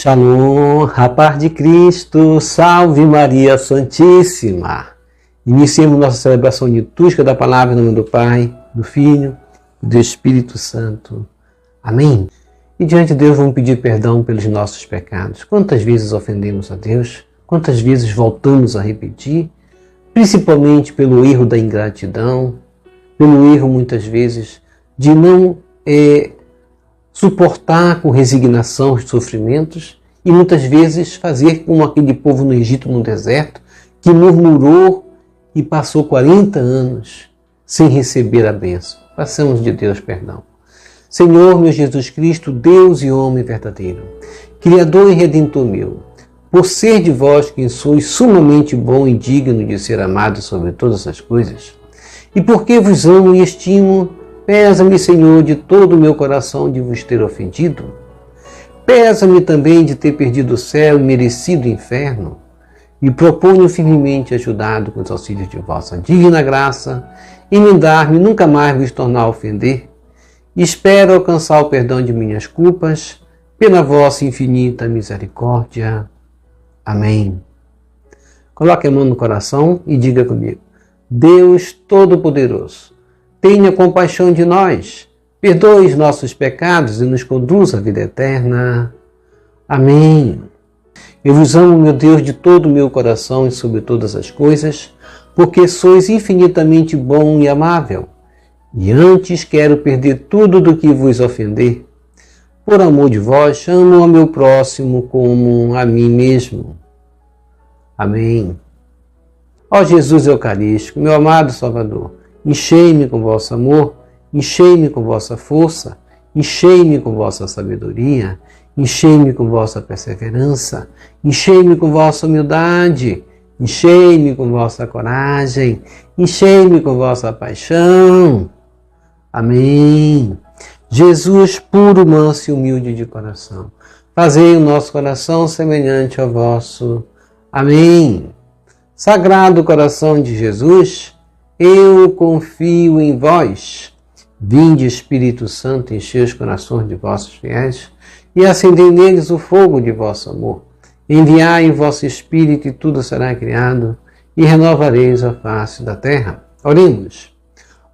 Shalom, a paz de Cristo, salve Maria Santíssima. Iniciemos nossa celebração litúrgica da palavra em nome do Pai, do Filho e do Espírito Santo. Amém. E diante de Deus vamos pedir perdão pelos nossos pecados. Quantas vezes ofendemos a Deus? Quantas vezes voltamos a repetir? Principalmente pelo erro da ingratidão, pelo erro muitas vezes de não suportar com resignação os sofrimentos e muitas vezes fazer como aquele povo no Egito, no deserto, que murmurou e passou 40 anos sem receber a bênção. Peçamos de Deus perdão. Senhor, meu Jesus Cristo, Deus e homem verdadeiro, Criador e Redentor meu, por ser de vós quem sois sumamente bom e digno de ser amado sobre todas as coisas, e porque vos amo e estimo, pesa-me, Senhor, de todo o meu coração de vos ter ofendido. Pesa-me também de ter perdido o céu e merecido o inferno. E proponho firmemente, ajudado com os auxílios de vossa divina graça, emendar-me, nunca mais vos tornar a ofender. Espero alcançar o perdão de minhas culpas, pela vossa infinita misericórdia. Amém. Coloque a mão no coração e diga comigo: Deus Todo-Poderoso, tenha compaixão de nós, perdoe os nossos pecados e nos conduza à vida eterna. Amém. Eu vos amo, meu Deus, de todo o meu coração e sobre todas as coisas, porque sois infinitamente bom e amável. E antes quero perder tudo do que vos ofender. Por amor de vós, amo ao meu próximo como a mim mesmo. Amém. Ó Jesus Eucarístico, meu amado Salvador, enchei-me com vosso amor, enchei-me com vossa força, enchei-me com vossa sabedoria, enchei-me com vossa perseverança, enchei-me com vossa humildade, enchei-me com vossa coragem, enchei-me com vossa paixão. Amém. Jesus, puro, manso e humilde de coração, fazei o nosso coração semelhante ao vosso. Amém. Sagrado coração de Jesus, eu confio em vós. Vinde, Espírito Santo, enchei os corações de vossos fiéis e acendei neles o fogo de vosso amor. Enviai o vosso Espírito e tudo será criado e renovareis a face da terra. Oremos.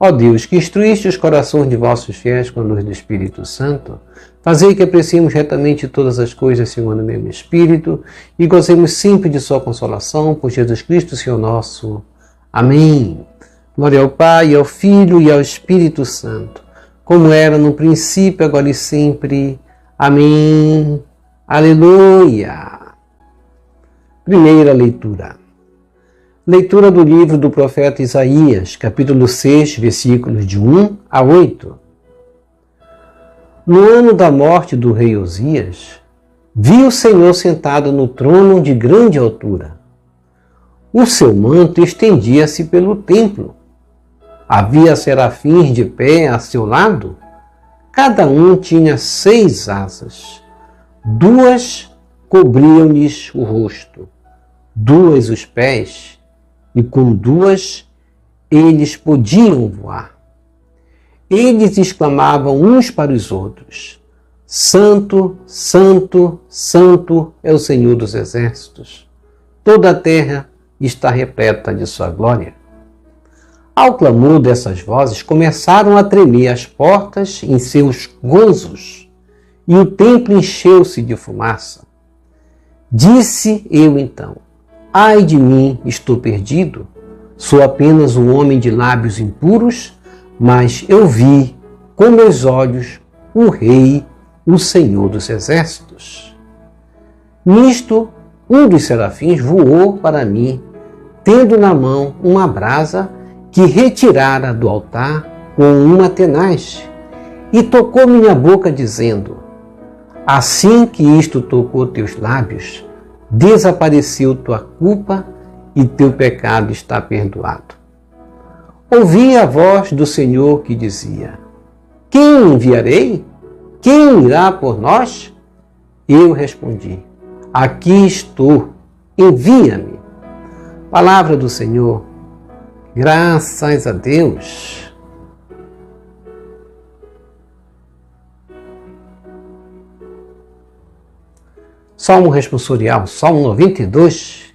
Ó Deus, que instruíste os corações de vossos fiéis com a luz do Espírito Santo, fazei que apreciemos retamente todas as coisas segundo o mesmo Espírito e gozemos sempre de sua consolação por Jesus Cristo, Senhor nosso. Amém. Glória ao Pai, ao Filho e ao Espírito Santo, como era no princípio, agora e sempre. Amém. Aleluia. Primeira leitura. Leitura do livro do profeta Isaías, capítulo 6, versículos de 1 a 8. No ano da morte do rei Osias, vi o Senhor sentado no trono de grande altura. O seu manto estendia-se pelo templo. Havia serafins de pé a seu lado. Cada um tinha 6 asas. 2 cobriam-lhes o rosto, 2 os pés, e com 2 eles podiam voar. Eles exclamavam uns para os outros: Santo, Santo, Santo é o Senhor dos exércitos. Toda a terra está repleta de sua glória. Ao clamor dessas vozes, começaram a tremer as portas em seus gozos, e o templo encheu-se de fumaça. Disse eu então: ai de mim, estou perdido. Sou apenas um homem de lábios impuros, mas eu vi com meus olhos o Rei, o Senhor dos Exércitos. Nisto, um dos serafins voou para mim, tendo na mão uma brasa que retirara do altar com uma tenaz, e tocou minha boca, dizendo: assim que isto tocou teus lábios, desapareceu tua culpa e teu pecado está perdoado. Ouvi a voz do Senhor que dizia: quem enviarei? Quem irá por nós? Eu respondi: aqui estou, envia-me. Palavra do Senhor. Graças a Deus. Salmo responsorial, Salmo 92.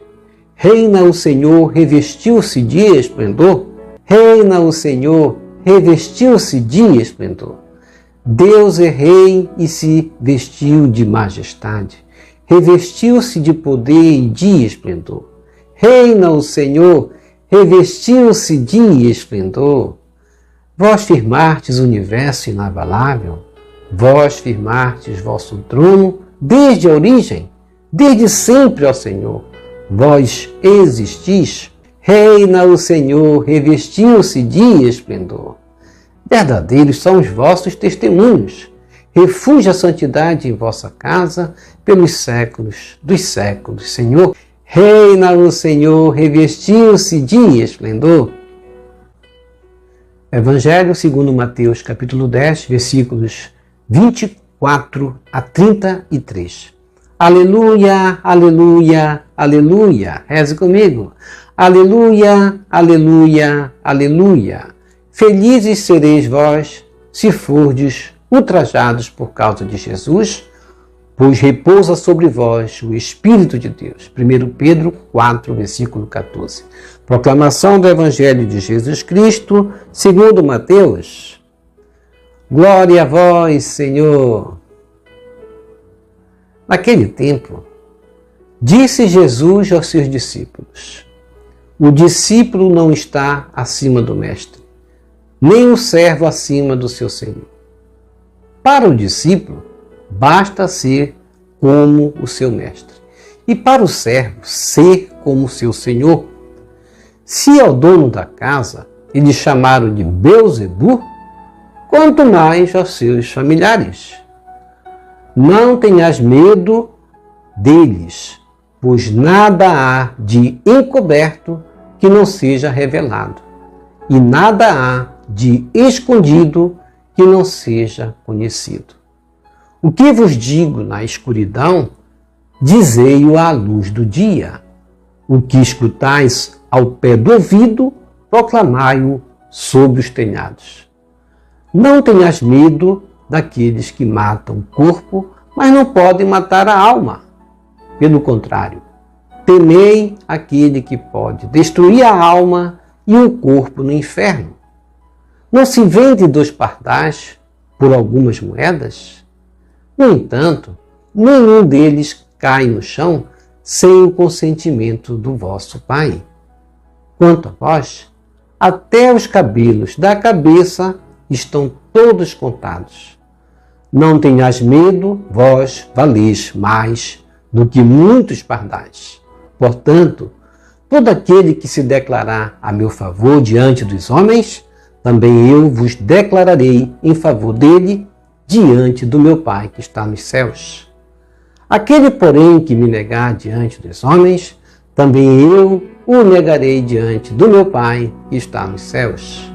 Reina o Senhor, revestiu-se de esplendor. Reina o Senhor, revestiu-se de esplendor. Deus é rei e se vestiu de majestade. Revestiu-se de poder e de esplendor. Reina o Senhor, revestiu-se de esplendor. Vós firmastes o universo inabalável. Vós firmastes vosso trono desde a origem, desde sempre, ó Senhor. Vós existis. Reina o Senhor, revestiu-se de esplendor. Verdadeiros são os vossos testemunhos. Refúgio a santidade em vossa casa pelos séculos dos séculos, Senhor. Reina o Senhor, revestiu-se de esplendor. Evangelho segundo Mateus, capítulo 10, versículos 24 a 33. Aleluia, aleluia, aleluia. Reze comigo. Aleluia, aleluia, aleluia. Felizes sereis vós, se fordes ultrajados por causa de Jesus, pois repousa sobre vós o Espírito de Deus. 1 Pedro 4, versículo 14. Proclamação do Evangelho de Jesus Cristo, segundo Mateus. Glória a vós, Senhor. Naquele tempo, disse Jesus aos seus discípulos: o discípulo não está acima do mestre, nem o servo acima do seu senhor. Para o discípulo, basta ser como o seu mestre, e para o servo, ser como o seu senhor. Se ao dono da casa eles chamaram de Beelzebu, quanto mais aos seus familiares. Não tenhas medo deles, pois nada há de encoberto que não seja revelado, e nada há de escondido que não seja conhecido. O que vos digo na escuridão, dizei-o à luz do dia. O que escutais ao pé do ouvido, proclamai-o sobre os telhados. Não tenhas medo daqueles que matam o corpo, mas não podem matar a alma. Pelo contrário, temei aquele que pode destruir a alma e o corpo no inferno. Não se vende 2 pardais por algumas moedas? No entanto, nenhum deles cai no chão sem o consentimento do vosso Pai. Quanto a vós, até os cabelos da cabeça estão todos contados. Não tenhas medo, vós valeis mais do que muitos pardais. Portanto, todo aquele que se declarar a meu favor diante dos homens, também eu vos declararei em favor dele diante do meu Pai que está nos céus. Aquele, porém, que me negar diante dos homens, também eu o negarei diante do meu Pai que está nos céus.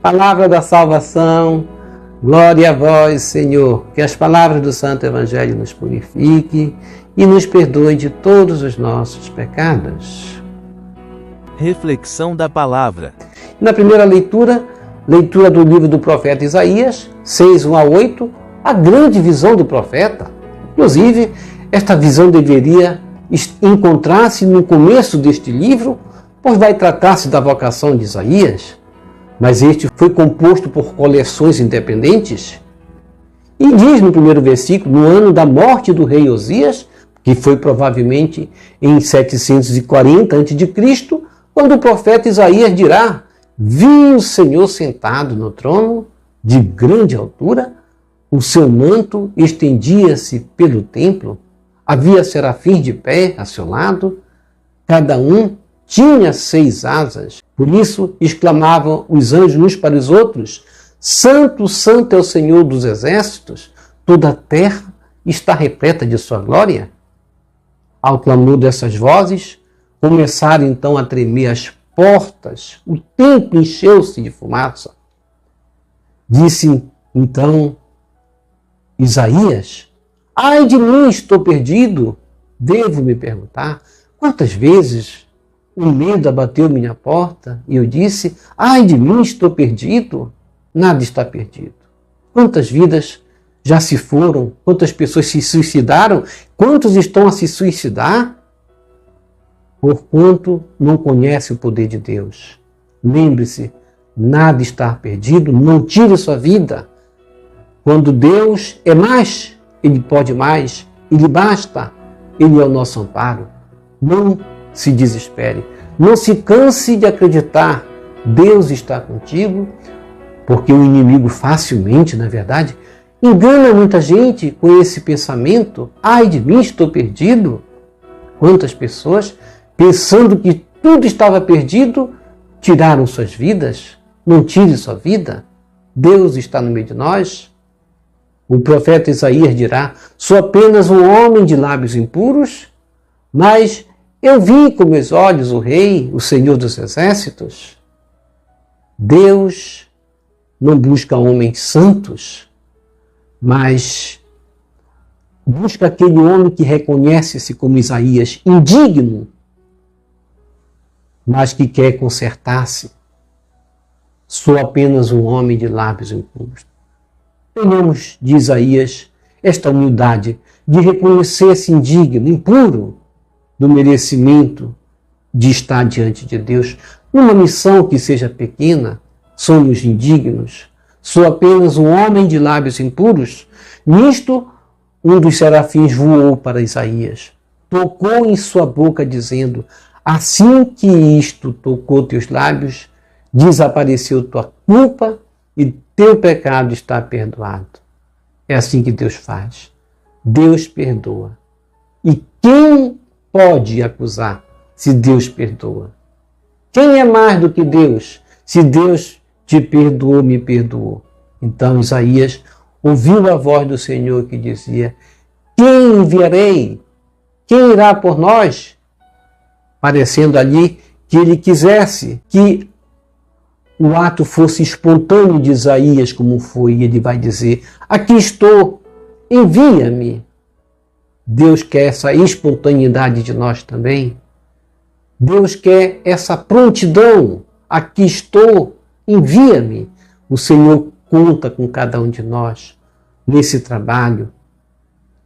Palavra da salvação, glória a vós, Senhor. Que as palavras do Santo Evangelho nos purifiquem e nos perdoe de todos os nossos pecados. Reflexão da palavra. Na primeira leitura do livro do profeta Isaías, 6, 1 a 8, a grande visão do profeta. Inclusive, esta visão deveria encontrar-se no começo deste livro, pois vai tratar-se da vocação de Isaías, mas este foi composto por coleções independentes. E diz no primeiro versículo, no ano da morte do rei Osias, que foi provavelmente em 740 a.C., quando o profeta Isaías dirá: vi o Senhor sentado no trono, de grande altura, o seu manto estendia-se pelo templo, havia serafins de pé a seu lado, cada um tinha 6 asas. Por isso exclamavam os anjos uns para os outros: Santo, Santo é o Senhor dos exércitos, toda a terra está repleta de sua glória. Ao clamor dessas vozes, começaram então a tremer as portas, o templo encheu-se de fumaça. Disse então Isaías: ai de mim, estou perdido. Devo me perguntar quantas vezes o medo abateu minha porta e eu disse: ai de mim, estou perdido. Nada está perdido. Quantas vidas já se foram? Quantas pessoas se suicidaram? Quantos estão a se suicidar? Porquanto não conhece o poder de Deus. Lembre-se, nada está perdido, não tire sua vida. Quando Deus é mais, Ele pode mais, Ele basta, Ele é o nosso amparo. Não se desespere, não se canse de acreditar. Deus está contigo, porque o inimigo facilmente, na verdade, engana muita gente com esse pensamento: ai de mim, estou perdido. Quantas pessoas, pensando que tudo estava perdido, tiraram suas vidas? Não tire sua vida. Deus está no meio de nós. O profeta Isaías dirá: sou apenas um homem de lábios impuros, mas eu vi com meus olhos o Rei, o Senhor dos Exércitos. Deus não busca homens santos, mas busca aquele homem que reconhece-se como Isaías, indigno, mas que quer consertar-se. Sou apenas um homem de lábios impuros. Tenhamos de Isaías esta humildade de reconhecer-se indigno, impuro do merecimento de estar diante de Deus. Numa missão que seja pequena, somos indignos. Sou apenas um homem de lábios impuros. Nisto, um dos serafins voou para Isaías, tocou em sua boca, dizendo: assim que isto tocou teus lábios, desapareceu tua culpa e teu pecado está perdoado. É assim que Deus faz. Deus perdoa. E quem pode acusar se Deus perdoa? Quem é mais do que Deus? Se Deus te perdoou, me perdoou. Então Isaías ouviu a voz do Senhor que dizia: quem enviarei? Quem irá por nós? Parecendo ali que ele quisesse que o ato fosse espontâneo de Isaías, como foi. Ele vai dizer: aqui estou, envia-me. Deus quer essa espontaneidade de nós também. Deus quer essa prontidão. Aqui estou, envia-me. O Senhor conta com cada um de nós nesse trabalho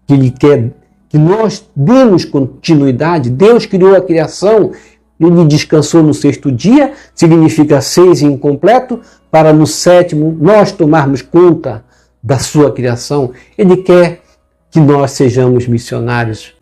que Ele quer que nós demos continuidade. Deus criou a criação, Ele descansou no sexto dia, significa 6 incompleto, para no 7º nós tomarmos conta da sua criação. Ele quer que nós sejamos missionários.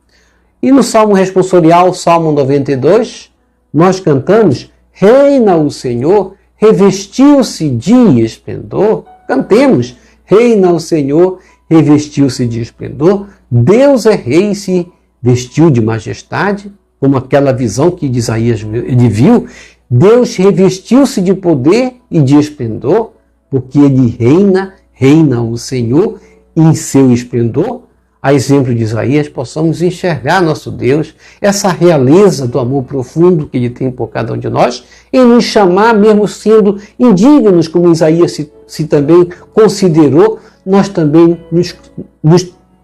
E no Salmo responsorial, Salmo 92, nós cantamos: reina o Senhor, revestiu-se de esplendor. Cantemos: reina o Senhor, revestiu-se de esplendor. Deus é rei e se vestiu de majestade, como aquela visão que Isaías ele viu. Deus revestiu-se de poder e de esplendor, porque ele reina o Senhor em seu esplendor. A exemplo de Isaías, possamos enxergar nosso Deus, essa realeza do amor profundo que Ele tem por cada um de nós, e nos chamar, mesmo sendo indignos, como Isaías se também considerou. Nós também,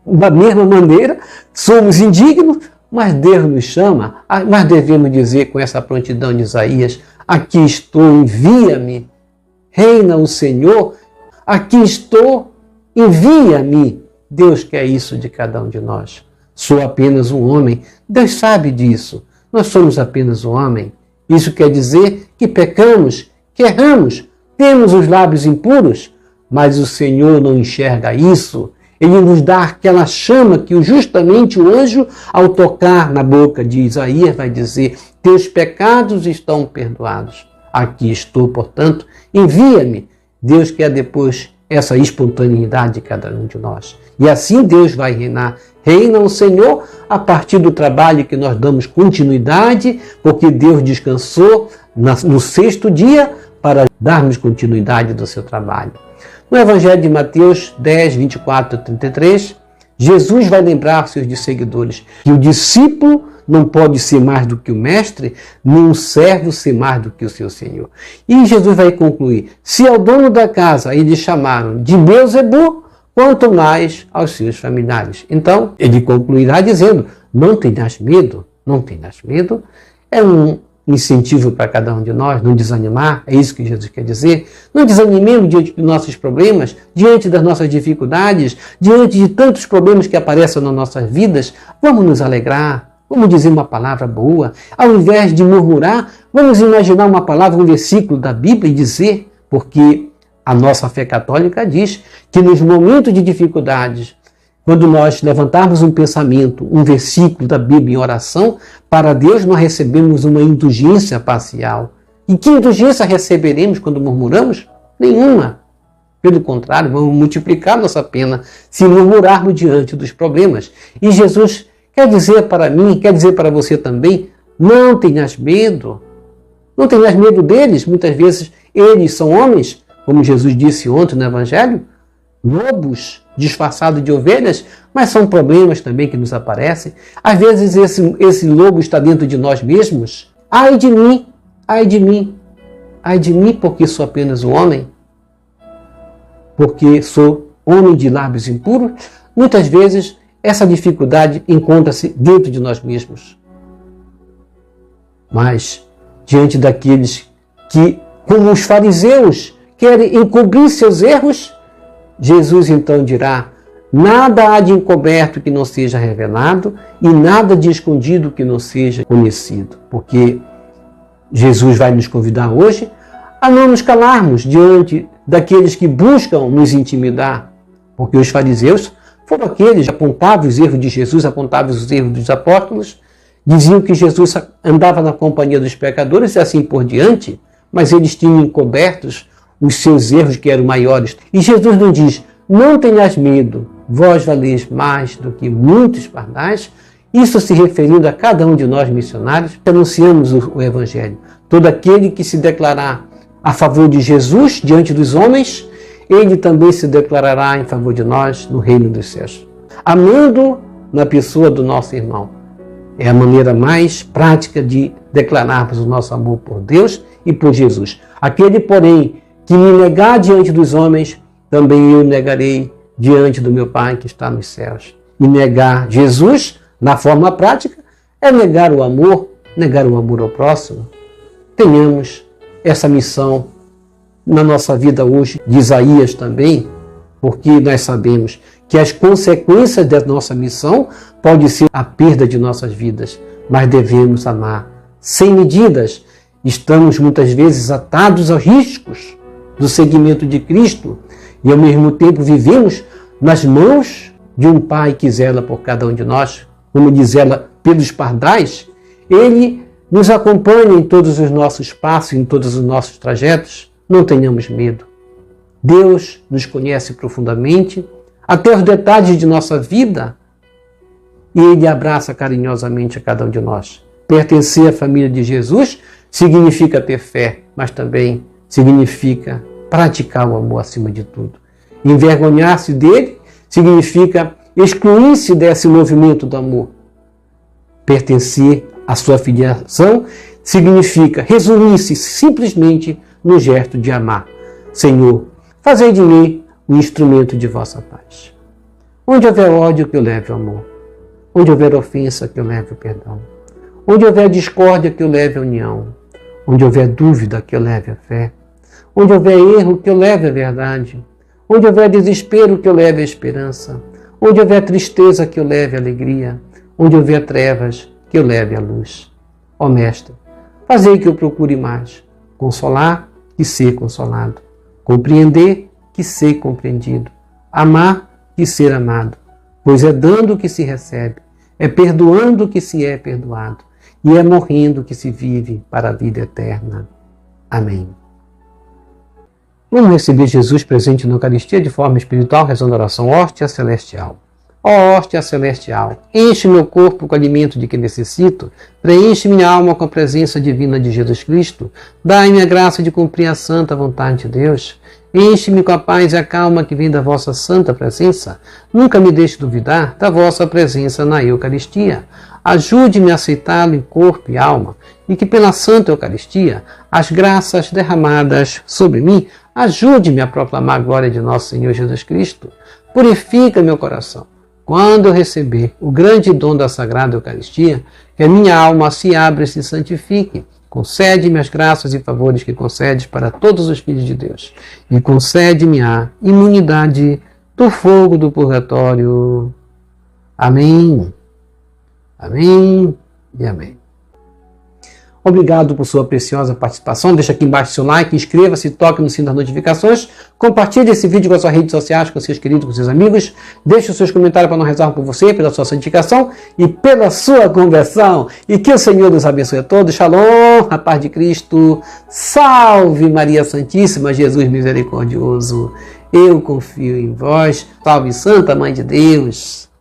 da mesma maneira, somos indignos, mas Deus nos chama. Mas devemos dizer com essa prontidão de Isaías: aqui estou, envia-me. Reina o Senhor, aqui estou, envia-me. Deus quer isso de cada um de nós. Sou apenas um homem. Deus sabe disso. Nós somos apenas um homem. Isso quer dizer que pecamos, que erramos, temos os lábios impuros, mas o Senhor não enxerga isso. Ele nos dá aquela chama que justamente o anjo, ao tocar na boca de Isaías, vai dizer: teus pecados estão perdoados. Aqui estou, portanto, envia-me. Deus quer depois essa espontaneidade de cada um de nós. E assim Deus vai reinar. Reina o Senhor a partir do trabalho que nós damos continuidade, porque Deus descansou no sexto dia para darmos continuidade do seu trabalho. No Evangelho de Mateus 10, 24 a 33, Jesus vai lembrar aos seus seguidores que o discípulo não pode ser mais do que o mestre, nem um servo ser mais do que o seu senhor. E Jesus vai concluir: se ao dono da casa eles chamaram de Beelzebul, quanto mais aos seus familiares. Então, ele concluirá dizendo: não tenhas medo, não tenhas medo. É incentivo para cada um de nós, não desanimar, é isso que Jesus quer dizer. Não desanimemos diante dos nossos problemas, diante das nossas dificuldades, diante de tantos problemas que aparecem nas nossas vidas. Vamos nos alegrar, vamos dizer uma palavra boa. Ao invés de murmurar, vamos imaginar uma palavra, um versículo da Bíblia e dizer, porque a nossa fé católica diz que nos momentos de dificuldades, quando nós levantarmos um pensamento, um versículo da Bíblia em oração, para Deus nós recebemos uma indulgência parcial. E que indulgência receberemos quando murmuramos? Nenhuma. Pelo contrário, vamos multiplicar nossa pena se murmurarmos diante dos problemas. E Jesus quer dizer para mim, quer dizer para você também, não tenhas medo. Não tenhas medo deles. Muitas vezes eles são homens, como Jesus disse ontem no Evangelho, lobos disfarçados de ovelhas, mas são problemas também que nos aparecem. Às vezes esse lobo está dentro de nós mesmos. Ai de mim, ai de mim, ai de mim, porque sou apenas um homem, porque sou homem de lábios impuros. Muitas vezes essa dificuldade encontra-se dentro de nós mesmos. Mas diante daqueles que, como os fariseus, querem encobrir seus erros, Jesus então dirá: nada há de encoberto que não seja revelado e nada de escondido que não seja conhecido. Porque Jesus vai nos convidar hoje a não nos calarmos diante daqueles que buscam nos intimidar. Porque os fariseus foram aqueles que apontavam os erros de Jesus, apontavam os erros dos apóstolos, diziam que Jesus andava na companhia dos pecadores e assim por diante, mas eles tinham encobertos os seus erros que eram maiores. E Jesus nos diz: não tenhas medo, vós valeis mais do que muitos pardais. Isso se referindo a cada um de nós missionários, que anunciamos o Evangelho. Todo aquele que se declarar a favor de Jesus diante dos homens, ele também se declarará em favor de nós no reino dos céus. Amando na pessoa do nosso irmão. É a maneira mais prática de declararmos o nosso amor por Deus e por Jesus. Aquele, porém, que me negar diante dos homens, também eu negarei diante do meu Pai que está nos céus. E negar Jesus, na forma prática, é negar o amor ao próximo. Tenhamos essa missão na nossa vida hoje, de Isaías também, porque nós sabemos que as consequências da nossa missão podem ser a perda de nossas vidas, mas devemos amar sem medidas. Estamos muitas vezes atados aos riscos do seguimento de Cristo e ao mesmo tempo vivemos nas mãos de um Pai que zela por cada um de nós, como diz ela, pelos pardais. Ele nos acompanha em todos os nossos passos, em todos os nossos trajetos. Não tenhamos medo. Deus nos conhece profundamente, até os detalhes de nossa vida, e Ele abraça carinhosamente a cada um de nós. Pertencer à família de Jesus significa ter fé, mas também significa praticar o amor acima de tudo. Envergonhar-se dele significa excluir-se desse movimento do amor. Pertencer à sua filiação significa resumir-se simplesmente no gesto de amar. Senhor, fazei de mim um instrumento de vossa paz. Onde houver ódio, que eu leve o amor. Onde houver ofensa, que eu leve o perdão. Onde houver discórdia, que eu leve a união. Onde houver dúvida, que eu leve a fé. Onde houver erro, que eu leve a verdade. Onde houver desespero, que eu leve a esperança. Onde houver tristeza, que eu leve a alegria. Onde houver trevas, que eu leve a luz. Ó Mestre, fazei que eu procure mais. Consolar, que ser consolado. Compreender, que ser compreendido. Amar, que ser amado. Pois é dando que se recebe. É perdoando que se é perdoado. E é morrendo que se vive para a vida eterna. Amém. Vamos receber Jesus presente na Eucaristia de forma espiritual, rezando a oração Hóstia Celestial. Ó hóstia celestial, enche meu corpo com o alimento de que necessito, preenche minha alma com a presença divina de Jesus Cristo, dai-me a graça de cumprir a santa vontade de Deus, enche-me com a paz e a calma que vem da vossa santa presença, nunca me deixe duvidar da vossa presença na Eucaristia. Ajude-me a aceitá-lo em corpo e alma, e que pela Santa Eucaristia, as graças derramadas sobre mim, ajude-me a proclamar a glória de nosso Senhor Jesus Cristo. Purifica meu coração. Quando eu receber o grande dom da Sagrada Eucaristia, que a minha alma se abra e se santifique, concede-me as graças e favores que concedes para todos os filhos de Deus, e concede-me a imunidade do fogo do purgatório. Amém. Amém e amém. Obrigado por sua preciosa participação. Deixa aqui embaixo seu like, inscreva-se, toque no sino das notificações, compartilhe esse vídeo com as suas redes sociais, com seus queridos, com seus amigos. Deixe os seus comentários para nós rezar por você, pela sua santificação e pela sua conversão. E que o Senhor nos abençoe a todos. Shalom, a paz de Cristo. Salve Maria Santíssima, Jesus misericordioso. Eu confio em vós. Salve Santa Mãe de Deus.